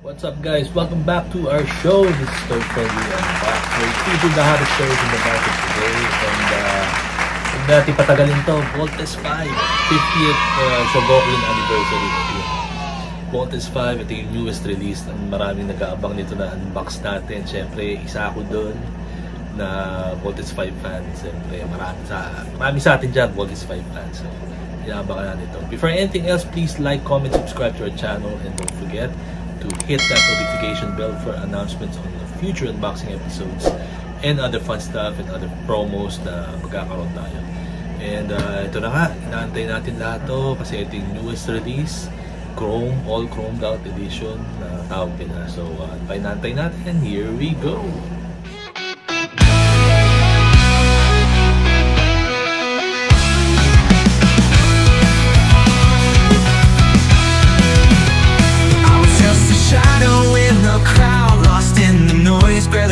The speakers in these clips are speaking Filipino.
What's up, guys? Welcome back to our show. This is Toy Friendly Unbox. We're featuring the hottest shows in the market today. And huwag natin patagalin to. Voltes 5 50th Shogokin anniversary. Voltes 5, ito yung newest release. Maraming nag-aabang nito na unbox natin. Siyempre, isa ako doon na Voltes 5 fans. Siyempre, marami sa atin dyan, Voltes 5 fans. So, inaabangan natin ito. Before anything else, please like, comment, subscribe to our channel, and don't forget to hit that notification bell for announcements on the future unboxing episodes and other fun stuff and other promos na magkakaroon tayo. And ito na nga, inaantay natin lahat to kasi ito yung newest release, Chrome, all chromed out edition na tawag nila. So, antay natin, here we go!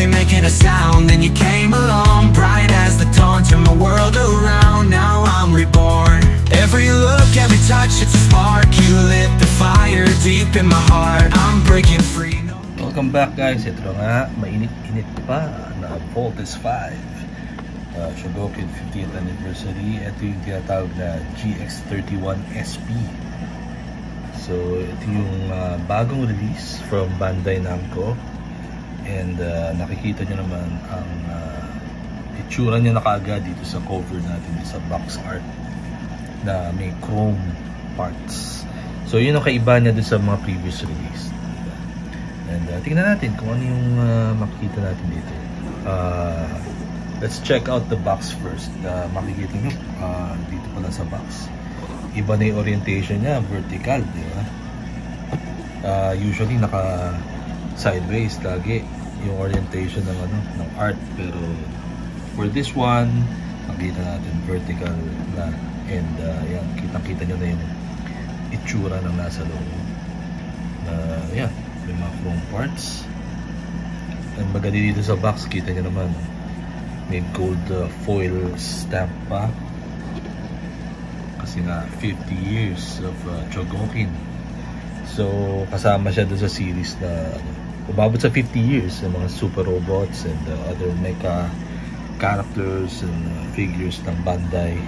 Making a sound, then you came along, bright as the dawn, turned my world around. Now I'm reborn. Every look, every touch, it's a spark. You lit the fire deep in my heart. I'm breaking free. Welcome back, guys. Ito nga, mainit-init pa na Voltes 5 Shogokin 50th anniversary. Ito yung tinatawag na GX31 SP. So ito yung bagong release from Bandai Namco. And nakikita nyo naman ang itsura niya na kaagad dito sa cover natin, sa box art na may chrome parts. So yun ang kaiba niya dun sa mga previous release. And tingnan natin kung ano yung makikita natin dito. Let's check out the box first. Makikita nyo dito pala sa box, iba na yung orientation niya, vertical, di ba? Usually naka sideways lagi yung orientation ng art, pero for this one makita natin vertical na. And yan, kitang-kita nyo na yung itsura ng nasa loob. Yan, may mga chrome parts. And maganda dito sa box, kita nyo naman may gold foil stamp pa kasi nga 50 years of Shogokin. So kasama siya doon sa series na umabot sa 50 years ng mga super robots and other mecha characters and figures ng Bandai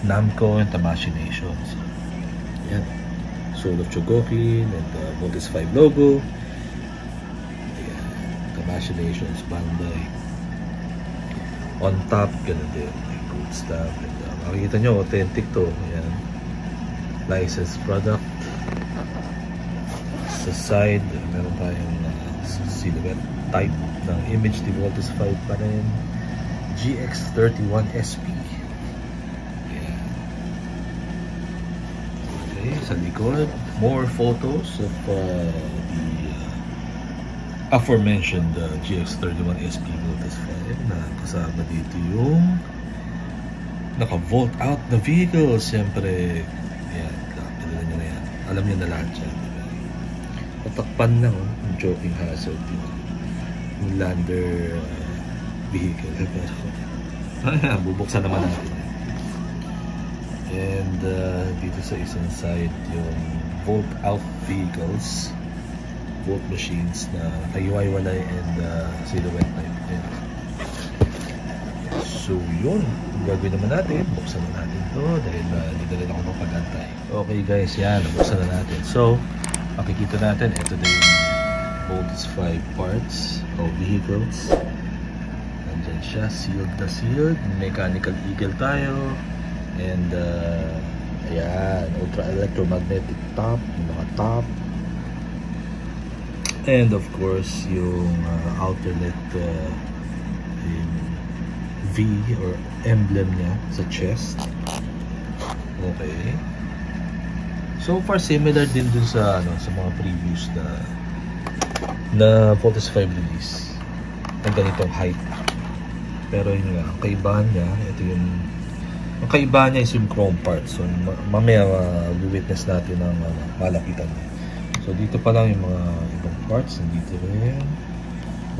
Namco and Tamashii Nation. So, yan, Soul of Shogokin and Voltes 5 logo. Ayan, Tamashii Nation's Bandai. On top, ganun din, may gold stuff. And makikita nyo, authentic to. Ayan, licensed product. Sa side, meron tayong silhouette type ng image ni Voltes 5 pa rin, GX31 SP. Yeah. Okay, sa likod, more photos of the aforementioned GX31 SP Voltes 5 na kasama dito yung naka-volt out na vehicle. Siyempre, yan, kilala nyo na yan, alam nyo na lahat yan. Tatakpan lang, yung joking hazard yung lander vehicle. Bubuksan naman natin. And dito sa isang side yung volt out vehicles, volt machines na nakaiwaiwalay and silhouette type. So yun, gagawin naman natin, buksan na natin to dahil hindi na rin ako mapag-antay. Okay guys, yan, buksan na natin. So makikita natin, ito na yung Voltes 5 parts o vehicles. Nandyan siya, sealed na sealed. Mechanical eagle tayo. And ayan, ultra electromagnetic top, yung mga top. And of course, yung alternate yung V or emblem niya sa chest. Okay. So far similar din dun sa sa mga previous na Voltes 5 release ng ganitong height. Pero yun nga, ang kaibahan niya, ito yung ang kaibahan niya is yung chrome parts. So mamaya witness natin ang malapitan niya. So dito pa lang yung mga ibang parts, nandito rin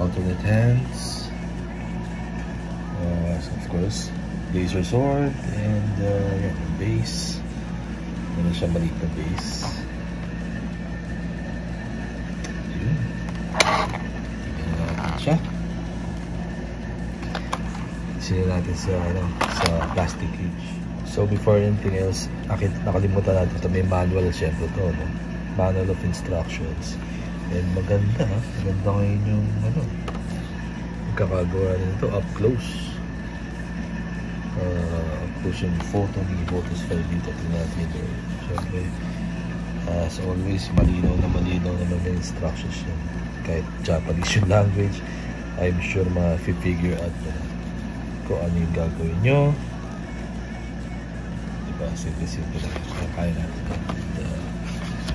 alternate hands, so of course laser sword, and yung base. Meron siya maliit na base. Yun. siya. Sila natin sa plastic cage. So before anything else, nakalimutan natin ito, may manual syempre ito, no? Manual of instructions. And maganda ngayon yung magkakagawa nito up close. Up close yung photo ni Voltes 5 dito. Tingnan natin. Syempre, as always, malinaw naman yung instructions niya. Kahit Japanese yung language, I'm sure ma-figure out kung ano yung gagawin nyo. Diba? Simple lang. Kaya natin.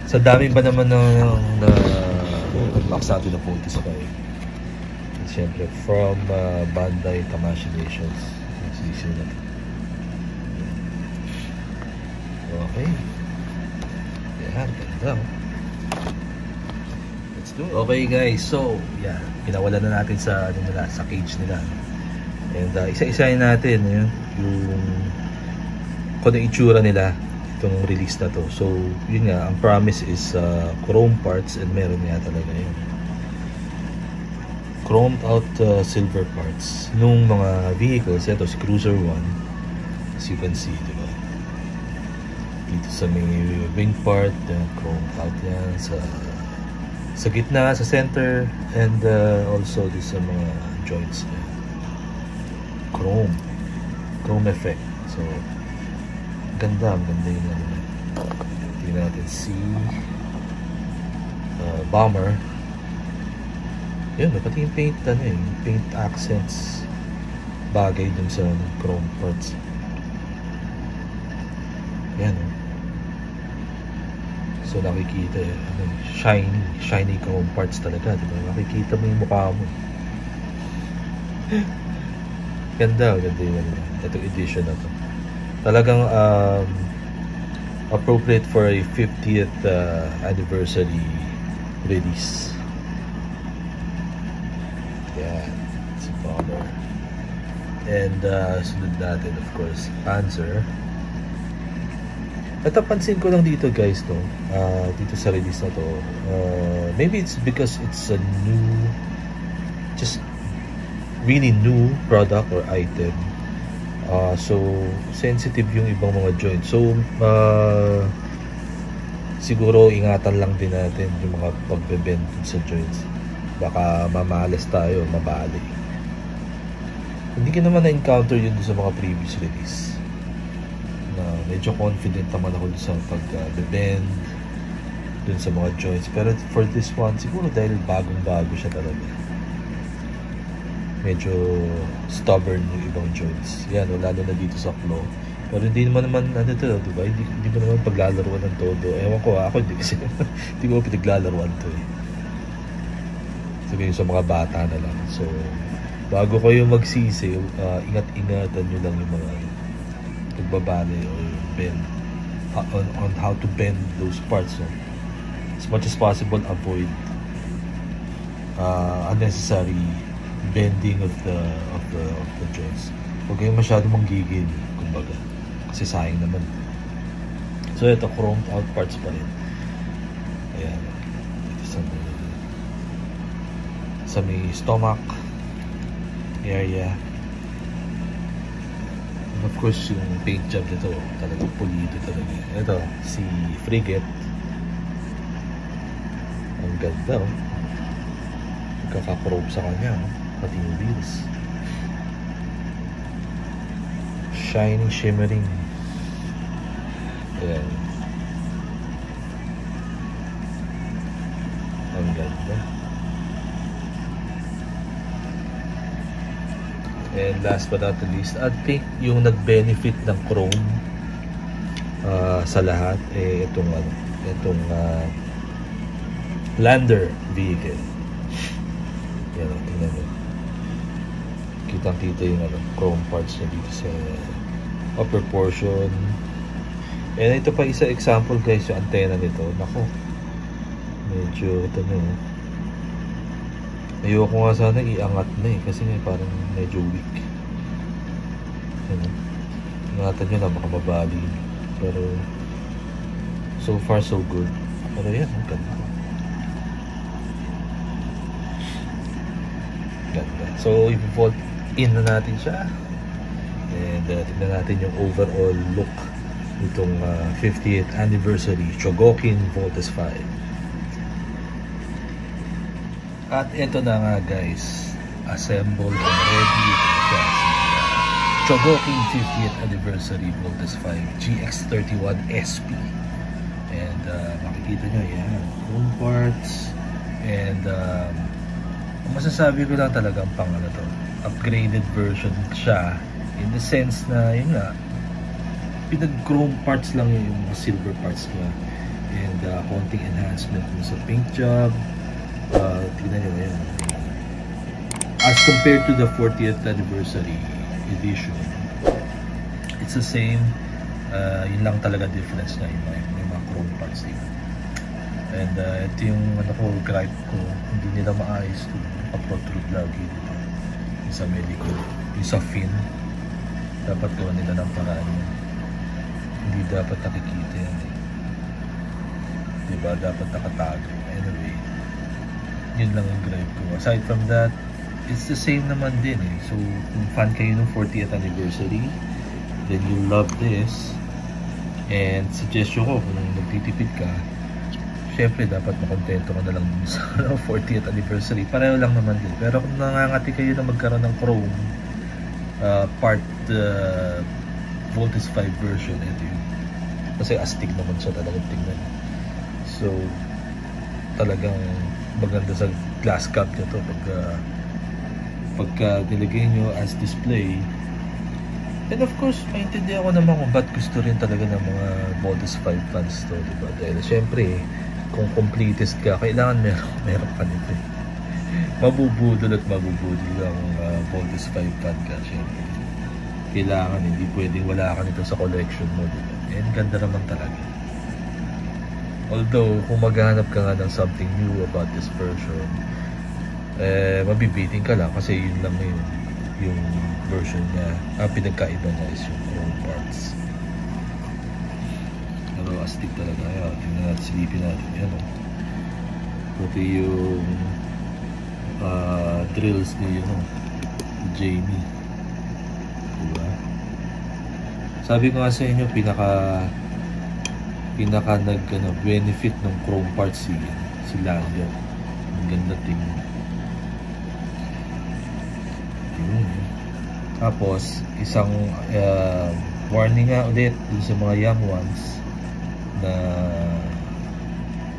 Sa dami ba naman ng unbox natin na Voltes 5? And syempre, from Bandai Tamashii Nations. Sisi natin. Okay. Yan, ganda. Let's do it. Okay guys, so yeah, pinawalan na natin sa sa cage nila. And isa-isahin natin yung kung ano itsura nila itong release na to. So yun nga, ang promise is chrome parts, and meron nga talaga yun. Chromed out silver parts nung mga vehicles. Ito si Cruiser 1, as you can see, diba? Dito sa may wing part, chromed out yan sa gitna, sa center, and also dito sa mga joints niya. Chrome effect. So ganda yung tingnan natin si bomber. Yun, pati yung paint paint accents bagay dun sa chrome parts. Yan. So nakikita shiny chrome parts talaga, diba? Nakikita mo yung mukha mo. Ganda yun. Itong edition na to talagang appropriate for a 50th anniversary release. Yan, si bomber. And sunod natin, of course, Panzer. At pansin ko lang dito guys, no, dito sa release na to, maybe it's because it's a just really new product or item. So sensitive yung ibang mga joints. So siguro ingatan lang din natin yung mga pagbe-bend sa joints. Baka mamalas tayo, mabali. Hindi ko naman na-encounter yun sa mga previous release. Medyo confident naman ako sa pag-bend dun sa mga joints, pero for this one siguro dahil bagong-bago siya talaga, medyo stubborn yung ibang joints. Yan, lalo na dito sa claw. Pero hindi naman to, diba? Hindi mo naman paglalaruan ng todo. Ewan ko, ako hindi kasi hindi ko pinaglalaruan to eh. Sabihin sa mga bata na lang. So bago kayo magsisi, ingat-ingatan nyo lang yung mga pagbabali or bend on how to bend those parts. So, as much as possible, avoid unnecessary bending of the joints. Huwag kayong masyadong manggigil, kumbaga, kasi sayang naman. So ito, chromed out parts pa rin. Ayan, ito sa may stomach area. Of course, yung paint job nito talagang pulido talaga. Ito, si Frigate. Ang ganda, oh. Nagkaka-probe sa kanya, oh. Pati yung wheels. Shining, shimmering. Ayan. Ang ganda. And last but not the least, I think yung nag-benefit ng chrome sa lahat itong lander vehicle. Yan, tingnan mo. Kitang-kita yung chrome parts niya dito sa upper portion. And ito pa isa example guys, yung antenna nito. Nako, medyo ito na. Ayoko nga sana iangat na kasi nga parang medyo weak. Ingatan nyo na, baka mabali. Pero so far so good. Pero yan, ang ganda. Ganda. So, i-vault in na natin siya. And tignan natin yung overall look nitong 50th anniversary Chogokin Voltes 5. At ito na nga guys, assembled and ready. Ito siya, Chogokin 50th anniversary Voltes 5 GX31 SP. And makikita nyo yan, chrome parts. And masasabi ko lang talagang pang ano to, upgraded version siya, in the sense na yun nga, pinag-chrome parts lang yung mga silver parts niya, and konting enhancement sa paint job. Tignan nyo yan, as compared to the 40th anniversary edition, it's the same. Yun lang talaga difference niya, yung mga chrome parts dito. And ito yung ano ko, gripe ko, hindi nila maayos ito, pa-protrude lagi dito yung sa medical, yung sa fin. Dapat gawa nila ng paraan yun. Hindi dapat nakikita yan eh. Diba? Dapat nakatago. Anyway, yun lang yung gripe ko. Aside from that, it's the same naman din eh. So kung fan kayo ng 40th anniversary, then you'll love this. And suggestion ko, kung nagtitipid ka, syempre dapat makontento ka na lang sa 40th anniversary. Pareho lang naman din. Pero kung nangangati kayo na magkaroon ng chrome part Voltes 5 version, ito yun. Kasi astig naman siya talagang tingnan. So talagang maganda sa glass cap nyo to pagka nilagay nyo as display. And of course, maintindihan ko naman kung ba't gusto rin talaga ng mga Voltes 5 fans to, diba? Dahil syempre, kung completist ka, kailangan meron ka nito eh. Mabubudol at mabubudol ang Voltes 5 fan ka, syempre. Kailangan, hindi pwedeng wala ka nito sa collection mo, diba? And ganda naman talaga. Although, kung maghanap ka nga ng something new about this version, mabibiting ka lang kasi yun lang yung version niya. Ang pinagkaiba niya is yung chrome parts. Pero astig talaga. Ayan, tingnan natin, silipin natin. Yan o. Pati yung drills ni Jamie. Diba? Sabi ko nga sa inyo, pinaka benefit ng chrome parts si Lando. Ang ganda tingnan. Tapos isang warning nga ulit dun sa mga young ones na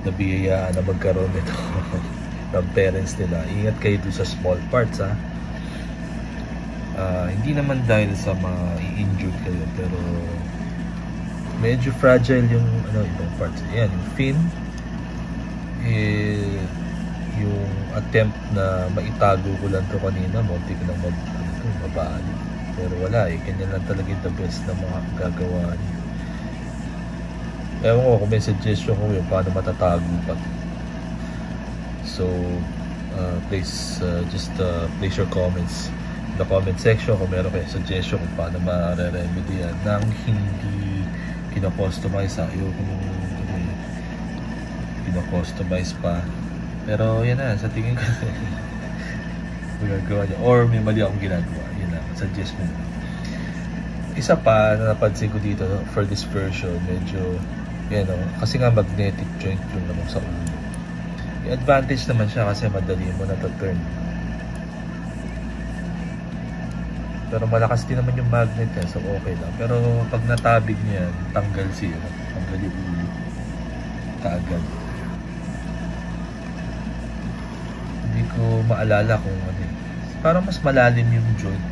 nabiyayaan na magkaroon nito ng parents nila. Ingat kayo dun sa small parts ha. Hindi naman dahil sa mga i-injured kayo, pero medyo fragile yung ibang parts. Ayan, yung fin, yung attempt na maitago ko lang to kanina, munti ko lang mabali. Pero wala eh, ganyan lang talaga yung the best na mga gagawa niyo. Ewan ko kung may suggestion ko yung paano matatago pa. So please just place your comments in the comment section kung meron kayo suggestion kung paano ma-remedy yan nang hindi kino-customize. Ayoko kung kino-customize pa. Pero yan na, sa tingin ko magagawa niya. Or may mali akong ginagawa. Yun na, suggest mo. Isa pa na napansin ko dito for this version, medyo yan o, kasi nga magnetic joint yung naman sa ulo. Yung advantage naman siya kasi madali mo na to-turn. Pero malakas din naman yung magnet yan, so okay lang. Pero pag natabig niya, tanggal siya. Tanggal yung ulo. Kaagad. Hindi ko maalala kung ano. Parang mas malalim yung joint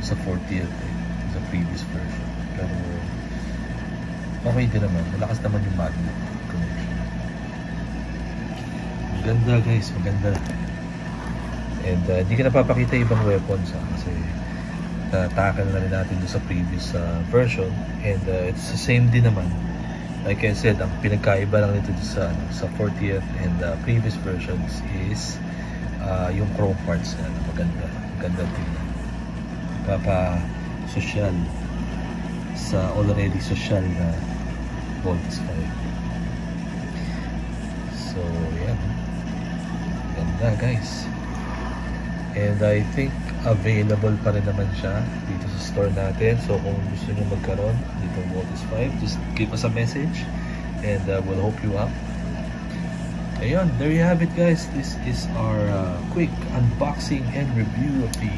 sa 40th sa previous version. Pero okay din naman. Malakas naman yung magnet connection. Maganda guys, maganda. And hindi ka napapakita ibang weapons kasi tackle na rin natin sa previous version. And it's the same din naman. Like I said, ang pinagkaiba lang nito sa 40th and previous versions is yung chrome parts na maganda. Maganda tingnan. Papa-social sa already social na Voltes 5. So, yan. Ganda guys. And I think available pa rin naman siya dito sa store natin. So kung gusto nyo magkaroon dito Voltes 5, just give us a message and we'll hook you up. Ayun, there you have it guys. This is our quick unboxing and review of the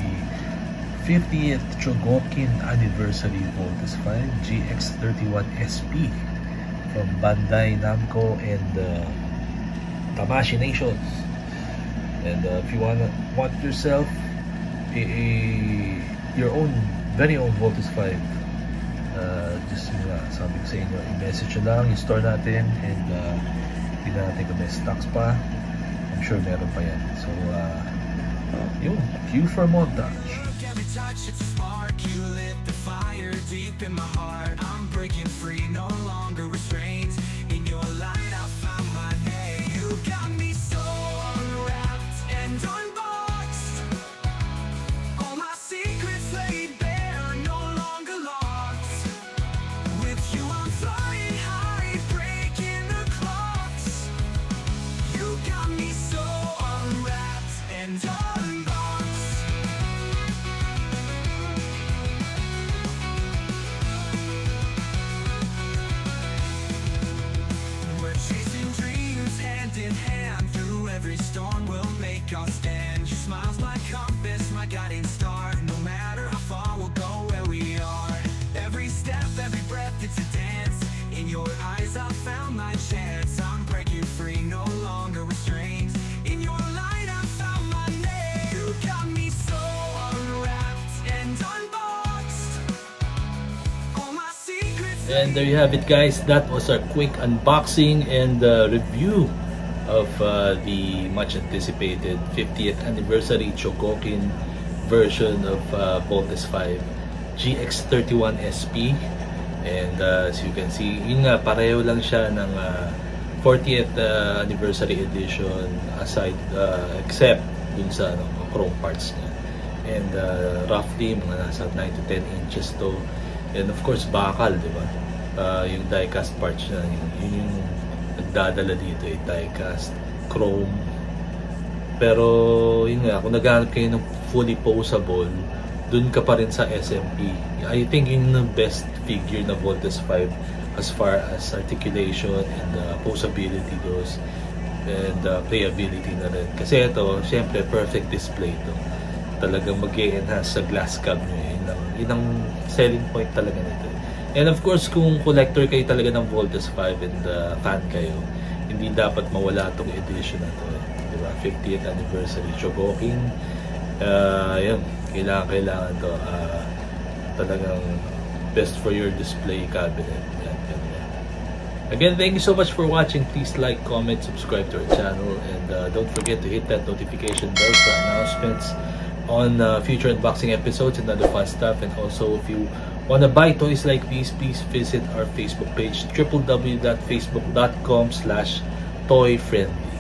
50th Chogokin Anniversary Voltes 5 GX31 SP from Bandai Namco and Tamashii Nations. And if you want yourself your own very own Voltes 5, just sabi ko sa inyo, i-message nyo lang yung store natin and hindi natin kung may stocks pa. I'm sure meron pa yan. So yun, cue for montage. Every touch, it's a spark. You lit the fire deep in my heart. I'm breaking free, no longer restrained. In your light, I found my name. You got me so unwrapped and unboxed. All my secrets laid bare, no longer locked. With you, I'm flying high, breaking the clocks. You got me so unwrapped and unboxed. Every storm will make us stand. Your smile's my compass, my guiding star. No matter how far we'll go where we are. Every step, every breath, it's a dance. In your eyes I found my chance. I'm breaking free, no longer restrained. In your light I found my name. You got me so unwrapped and unboxed. All my secrets. And there you have it guys. That was our quick unboxing and review of the much anticipated 50th anniversary Chogokin version of Voltes 5 GX31 SP. And as you can see, yun nga, pareho lang siya ng 40th anniversary edition aside except dun sa chrome parts niya. And roughly mga nasa 9 to 10 inches to. And of course bakal, di ba? Yung die-cast parts niya, yun yung nagdadala dito, die-cast, chrome. Pero yun nga, kung naghahanap kayo ng fully posable, dun ka pa rin sa SMP. I think yun yung best figure na Voltes 5 as far as articulation and posability goes, and playability na rin. Kasi ito, syempre perfect display to. Talagang mag-e-enhance sa glass cab nyo. Yun ang selling point talaga nito. And of course, kung collector kayo talaga ng Voltes 5 and fan kayo, hindi dapat mawala itong edition na to. Diba? 50th anniversary Chogokin. Yun, kailangan to. Talagang best for your display cabinet. Yan. Again, thank you so much for watching. Please like, comment, subscribe to our channel, and don't forget to hit that notification bell for announcements on future unboxing episodes and other fun stuff. And also, if you want to buy toys like these, please visit our Facebook page, www.facebook.com/toyfriendly.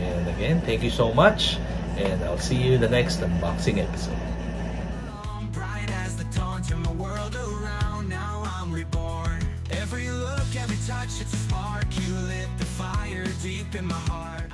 And again, thank you so much, and I'll see you in the next unboxing episode. Bright as the dawn, turn my world around. Now I'm reborn. Every look, every touch, it's a spark. You lit the fire deep in my heart.